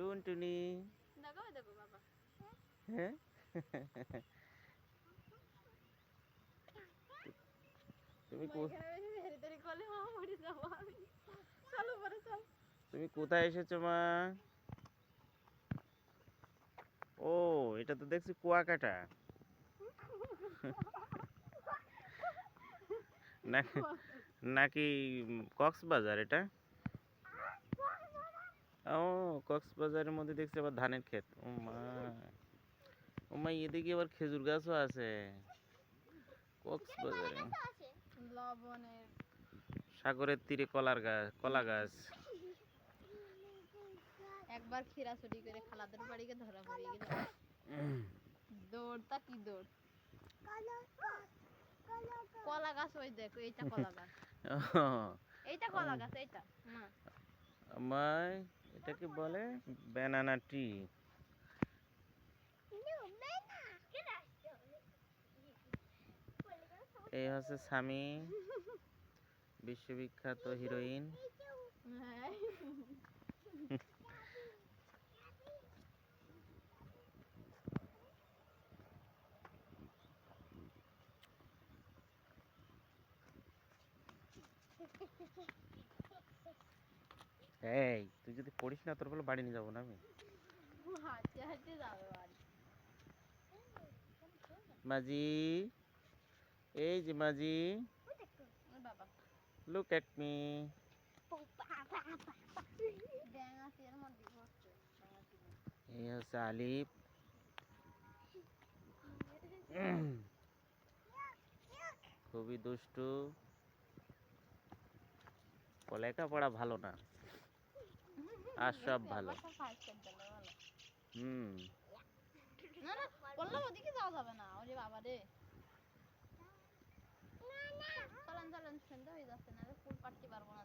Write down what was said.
টুনটুনি দেখো দেখো বাবা হ্যাঁ তুমি তুমি কোথায় এসেছো মা? ও এটা তো দেখছি কুয়াকাটা নাকি কক্সবাজার এটা? ও কক্সবাজারের মধ্যে দেখছি আবার ধানের ক্ষেত। ও মা, ও মা, এদিকে আবার খেজুর গাছও আছে কক্সবাজারে। লবণের সাগরের তীরে কলা গাছ। একবার খিরা চুরি করে খালাদের বাড়িকে ধরা পড়ে গেল। দৌড়টা কি দৌড়। কলা গাছ ওই দেখো, এইটা কলা গাছ, এইটা কলা গাছ, এইটা আমায় এটাকে বলে ব্যানানা ট্রি। এই হচ্ছে স্বামী, বিশ্ববিখ্যাত হিরোইন। এই তুই যদি পড়িস না তোর বলে বাড়ি নিয়ে যাবো না আমি। হাঁটতে হাঁটতে যাবে বাড়ি। মাজি, এই যে মাজি, বাবা লুক এট মি। এই হচ্ছে আলিফ। খুবই দুষ্টু, লেখাপড়া ভালো না, আর সব ভালো। না না বললাম ওদিকে যাওয়া যাবে না। ওরে বাবা রে, চলেন চলেন, সন্ধ্যা হয়ে যাচ্ছে, না ফুল পাড়তে পারবো না।